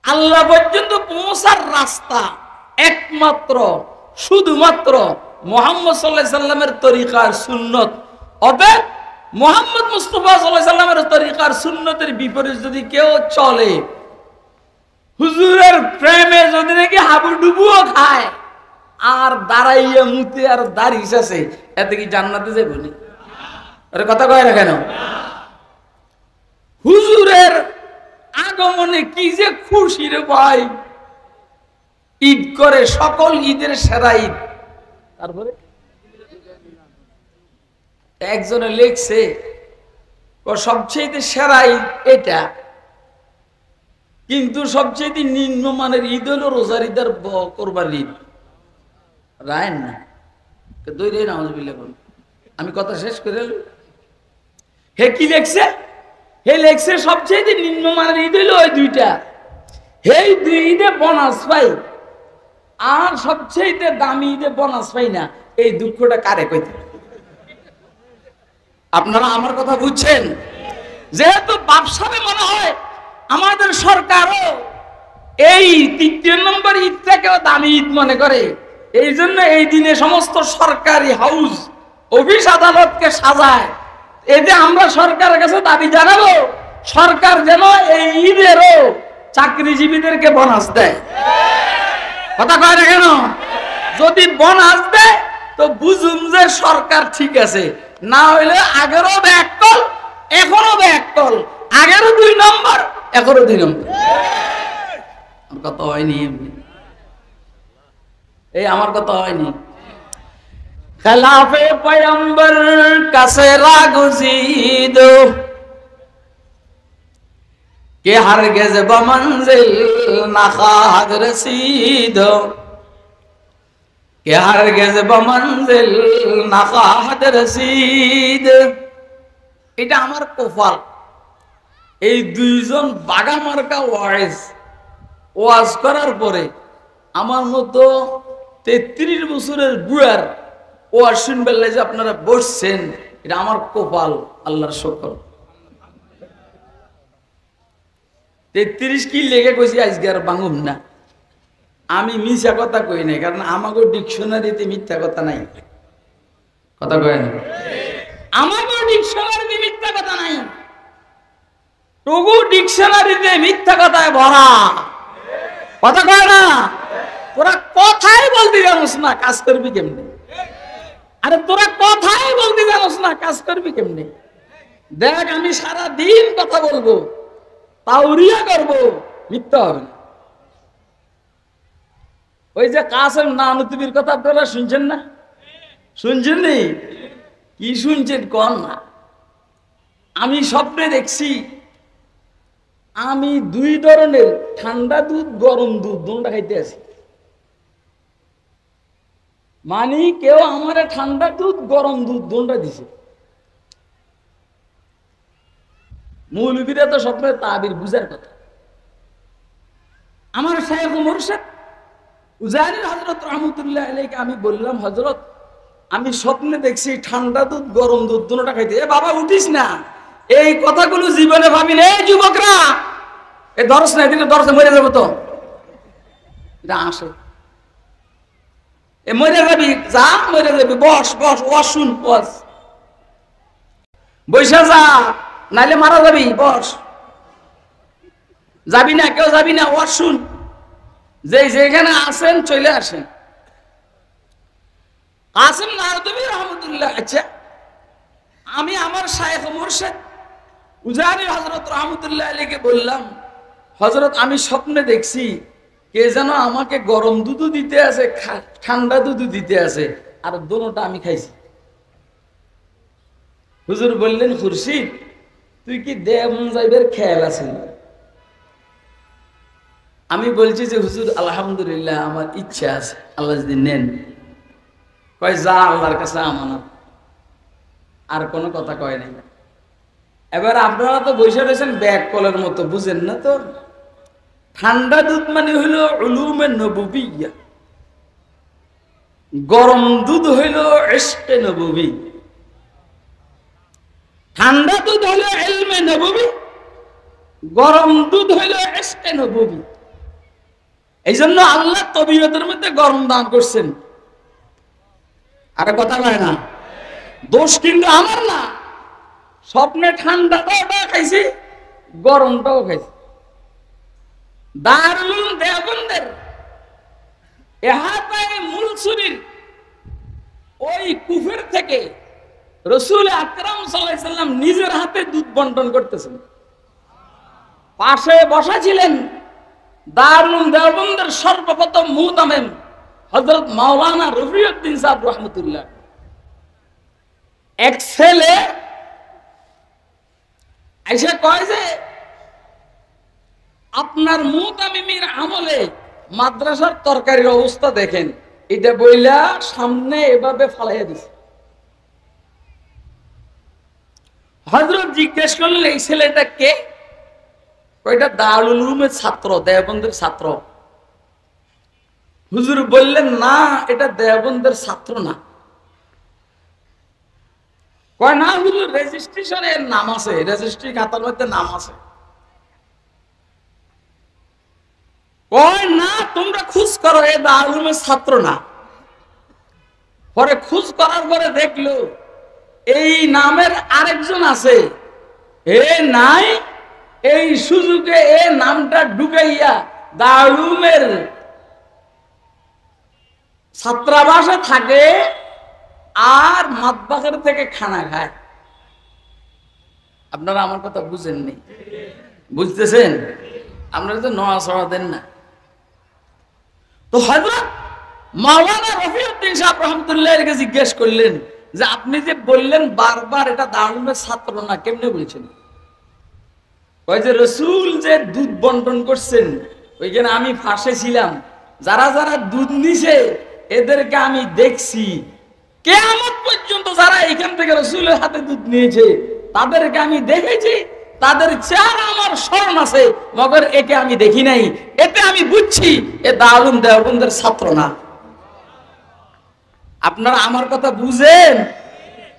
আল্লাহ পর্যন্ত পৌঁছার রাস্তা একমাত্র শুধুমাত্র মুহাম্মদ সাল্লাল্লাহু আলাইহি সাল্লামের তরিকার সুন্নত। অতএব মুহাম্মদ মুস্তাফা সাল্লাল্লাহু আলাইহি সাল্লামের তরিকার সুন্নতের বিপরীত যদি কেউ চলে, হুজুরের প্রেমে যদি নাকি হাবুডুবুও খায় আর দাঁড়াইয়া মুতে আর দাড়ি আছে, এতে কি জান্নাতে যাবে না? আরে কথা কয় না কেন? হুজুরের আগমনে কি যে খুশি রে ভাই, ঈদ করে, সকল ঈদের সেরা ঈদ। তারপরে একজনে লিখছে সবচেয়ে সেরা ঈদ এটা, কিন্তু সবচেয়ে নিম্নমানের ঈদ হলো রোজার ঈদ আর কোরবানির ঈদ। রায়েন না দৈরাই নাউজুবিল্লাহ বল। আমি কথা শেষ করে হে কি লেখছে, হে লেখছে সবচেয়ে নিম্নমানের ঈদ হইলো ওই দুইটা, এই দুই ঈদে বোনাস পাই আর সবচেয়ে দামি ঈদে বোনাস পাই না। এই দুঃখটা কারে কইতে? আপনারা আমার কথা বুঝছেন? যেহেতু ব্যবসাবে মনে হয় আমাদের সরকারও এই ৩ নম্বর ঈদটাকেও দামি ঈদ মনে করে, এই জন্য এই দিনে সমস্ত সরকারি হাউস অফিস আদালতকে সাজায়। এতে আমরা সরকারের কাছে দাবি জানাবো, সরকার যেন এই ঈদেরও চাকরিজীবীদেরকে বোনাস দেয়। কথা কয় না কেন? যদি বোনাস দেয় তো বুঝুন যে সরকার ঠিক আছে, না হইলে আগেরও ব্যাক কল এখনো ব্যাক কল, আগেরও ২ নম্বর এখনো ২ নম্বর। কথা হয়নি এই আমার কথা হয়নি। খেলাফে পয়গম্বর কাছে রাগুজিদ কে হারগিজ বমঞ্জিল না খাদ রসিদ, কে হারগিজ বমঞ্জিল না খাদ রসিদ। এটা আমার কপাল। এই দুইজন বাগা মার্কা ওয়াজ করার পরে আমার মতো ৩৩ বছরের বুয়ার ওয়াজ শুনবেন যে আপনারা বসছেন, এটা আমার কপাল, আল্লাহর শুকর। ৩৩ কি লেগে কইছি আজকে আর বাঙুম না। আমি মিথ্যা কথা কই নাই, কারণ আমাকে ডিকশনারিতে মিথ্যা কথা নাই। কথা কয় না? আমাকে ডিকশনারিতে মিথ্যা কথা নাই, তবু ডিকশনারিতে মিথ্যা কথায় ভরা। কথা কয় না? তোরা কথাই বলতে জানোস না, কাজ করবি কেমনে? আরে তোরা কথাই বলতে জানোস না, কাজ করবি কেমনে? দেখ আমি সারা দিন কথা বলবো, তাওরিয়া করবো, মিথ্যা হবে না। ওই যে কাসেম নানুতুবির কথা আপনারা শুনছেন না? শুনছেন নি? কি শুনছেন কন না? আমি স্বপ্নে দেখছি আমি 2 ধরনের ঠান্ডা দুধ গরম দুধ দুটো খাইতে আছি। মানে কেউ আমার ঠান্ডা দুধ গরম দুধ দুটো দিছে। মৌলবীরা তো স্বপ্নের তাবির বুঝার কথা। আমার শাইখ মুর্শিদ উজানি হযরত রাহমাতুল্লাহ আলাইহি আমি বললাম, হযরত আমি স্বপ্নে দেখছি ঠান্ডা দুধ গরম দুধ দুটোটা খাইতে। এ বাবা উঠিস না, এই কথাগুলো জীবনে ভাবি না। এই যুবকরা এই দরস না, এদিকে দরস মরে যাবো তো। এটা আসে এ মরে যাবি, যা মরে যাবি, বস বস ওয়াজ শুন, ওয়াজ বৈশা যা, নাইলে মারা যাবি, বস। যাবি না, কেউ যাবি না, ওয়াজ শুন। যেখানে আসেন চলে আসেন। কাসেম নানুতুবি রহমতুল্লাহ, আচ্ছা আমি আমার শাইখ মুর্শিদ উজানি হযরত রাহমাতুল্লাহ আলাইহি বললাম, হযরত আমি স্বপ্নে দেখছি কে যেন আমাকে গরম দুধ দিতে আছে, ঠান্ডা দুধ দিতে আছে, আর দুটোটা আমি খাইছি। হুজুর বললেন, খুরশিদ তুই কি দেমন যাইবের খেয়াল আছে? আমি বলছি যে হুজুর আলহামদুলিল্লাহ আমার ইচ্ছা আছে, আল্লাহ যদি নেন। কয় যা আল্লাহর কাছে আমানত। আর কোনো কথা কয় নাই। এবার আপনারা তো বসে রয়েছেন ব্যাগ কলের মতো, বুঝেন না তো। ঠান্ডা দুধ মানে হইল উলুমে নবুবিয়্যা, গরম দুধ হইল ইশকে নববী। ঠান্ডা দুধ হইল ইলমে নববী, গরম দুধ হইল ইশকে নববী। এই জন্য আল্লাহ তবিয়তের মধ্যে গরম দান করছেন। আরে কথা হয় না, দোষ কিন্তু আমার না। স্বপ্নে ঠান্ডাটাও খাইছি, গরমটাও খাইছি। দারুল উলুম দেওবন্দের এহাতায়ে মুলসুরির ওই কুফের থেকে রাসূল আকরাম সাল্লাল্লাহু আলাইহি সাল্লাম নিজের হাতে দুধ বন্টন করতেছেন। পাশে বসা ছিলেন দারুল উলুম দেওবন্দের সর্বপ্রথম মুহতামিম হযরত মাওলানা রফিউদ্দিন সাহেব রহমাতুল্লাহ। এক ছেলে আইসা কয় যে আপনার মুহতামিমের আমলে মাদ্রাসার তরকারির অবস্থা দেখেন। এটা বইলা সামনে এভাবে ফালাইয়া দিছে। হযরত জিজ্ঞেস করলেন এই ছেলেটা কে? কয়টা দারুল উলুমের ছাত্র, দেওবন্দের ছাত্র। হুজুর বললেন না, এটা দেওবন্দের ছাত্র না। কয় না হুজুর, রেজিস্ট্রেশনের নাম আছে, রেজিস্ট্রি খাতার মধ্যে নাম আছে। কয় না, তোমরা খোঁজ করো, এ দারুল উলুমের ছাত্র না। পরে খোঁজ করার পরে দেখলো এই নামের আরেকজন আছে, এ নাই। এই সুযোগে এ নামটা ঢুকাইয়া দারুল উলুমের ছাত্রাবাসে থাকে আর মাতবাখের থেকে খানা খায়। আপনারা আমার কথা বুঝেননি, বুঝতেছেন? আপনারা তো নোয়া সরা দেন না। তো হযরত মাওলানা রফিউদ্দিন সাহেব রহমাতুল্লাহর কাছে জিজ্ঞেস করলেন যে আপনি যে বললেন বারবার এটা দারুল উলুমের ছাত্র না, কেমনে বলছেন? কয় যে রাসূল যে দুধ বন্টন করছেন ওইখানে আমি ফাঁসে ছিলাম, যারা যারা দুধ নিছে এদেরকে আমি দেখছি। কিয়ামত পর্যন্ত যারা এখান থেকে রাসূলের হাতে দুধ নিয়েছে তাদেরকে আমি দেখেছি, তাদের চেহারা আমার স্মরণ আছে, মগর একে আমি দেখি নাই। এতে আমি বুঝছি এ দারুল উলুম দেওবন্দের ছাত্র না। আপনারা আমার কথা বুঝেন?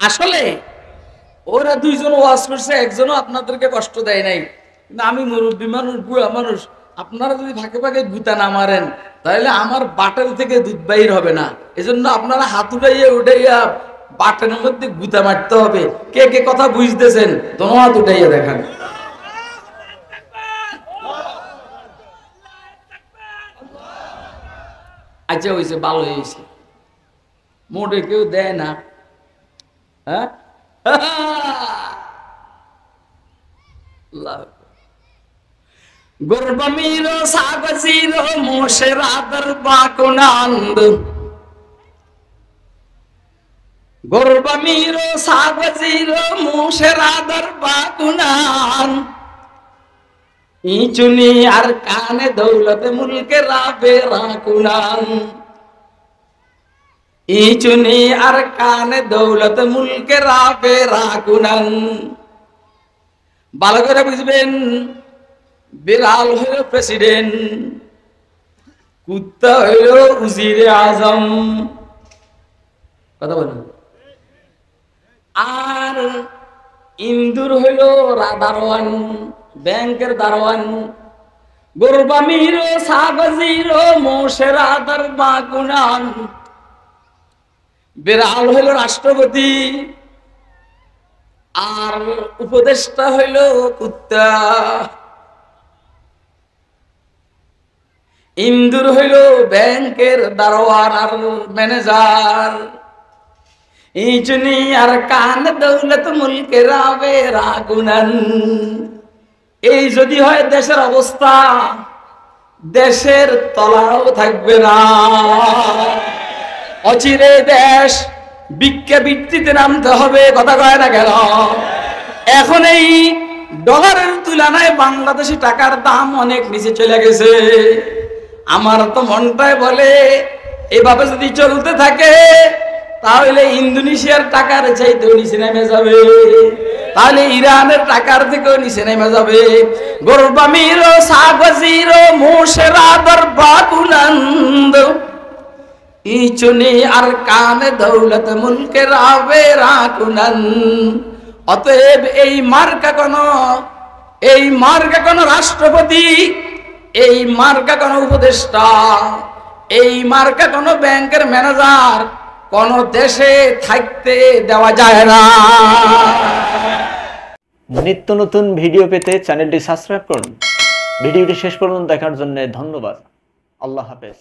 আসলে ওরা দুইজন ওয়াজ করছে, একজনও আপনাদেরকে কষ্ট দেয় নাই। কিন্তু আমি মুরব্বী মানুষ, বুড়া মানুষ, আপনারা যদি ফাঁকে ফাঁকে গুতা না মারেন তাহলে আমার বাটের থেকে দুধ বাইর হবে না। এজন্য আপনারা হাত উঠাইয়া উঠাইয়া বাটের মধ্যে গুতা মারতে হবে। কে কে কথা বুঝতেছেন তোমার হাত উঠাইয়া দেখান। আচ্ছা হয়েছে, ভালো হয়েছে। মোটে কেউ দেয় না। হ্যাঁ, গুরবামিরো সাগজিরো মোশেরাদর বাকুনান্দ, গুরবামিরো সাগজিরো মোশেরাদর বাকুনান, ইচুনি আর কানে দৌলত মুলকে রাবে রাকুনান, ইচুনি আর কানে দৌলত মুলকে রাবে রাকুনান। ভালো করে বুঝবেন, বিড়াল হইল প্রেসিডেন্ট, কুত্তা হইল উজিরে আজম। কথা বলেন। আর ইন্দুর হইল দারোয়ান, ব্যাংকের দারোয়ান। গুরবামির সাগজির মোশেরাদার বাকুনান, বিড়াল হইল রাষ্ট্রপতি আর উপদেষ্টা হইল কুত্তা। ইন্দুর হইল ব্যাংকের দারোয়ান আর ম্যানেজার। ইচুনি আর কান দৌলত মুলকে রাবে রাগুনান। এই যদি হয় দেশের অবস্থা, দেশের তলাও থাকবে না। অচিরে দেশ ভিক্ষা বৃত্তিতে নামতে হবে। কথা কয় না কেন? এখন এই ডলারের তুলনায় বাংলাদেশি টাকার দাম অনেক নিচে চলে গেছে। আমার তো মনটাই বলে এভাবে যদি চলতে থাকে তাহলে ইন্দোনেশিয়ার টাকার চাইতেও নিচে নেমে যাবে, তাহলে ইরানের টাকার থেকেও নিচে নেমে যাবে। গুরবামির সাগজির মোশেরাদর বাকুনান্দ, ইচুনি আর কানে দৌলত মুলকে রাবে রাকুনান। অতএব এই মার্কা কোন রাষ্ট্রপতি এই মার্কা কোনো উপদেষ্টা, এই মার্কা কোনো ব্যাংকের ম্যানেজার কোন দেশে থাকতে দেওয়া যায় না। নিত্য নতুন ভিডিও পেতে চ্যানেলটি সাবস্ক্রাইব করুন। ভিডিওটি শেষ পর্যন্ত দেখার জন্য ধন্যবাদ। আল্লাহ হাফেজ।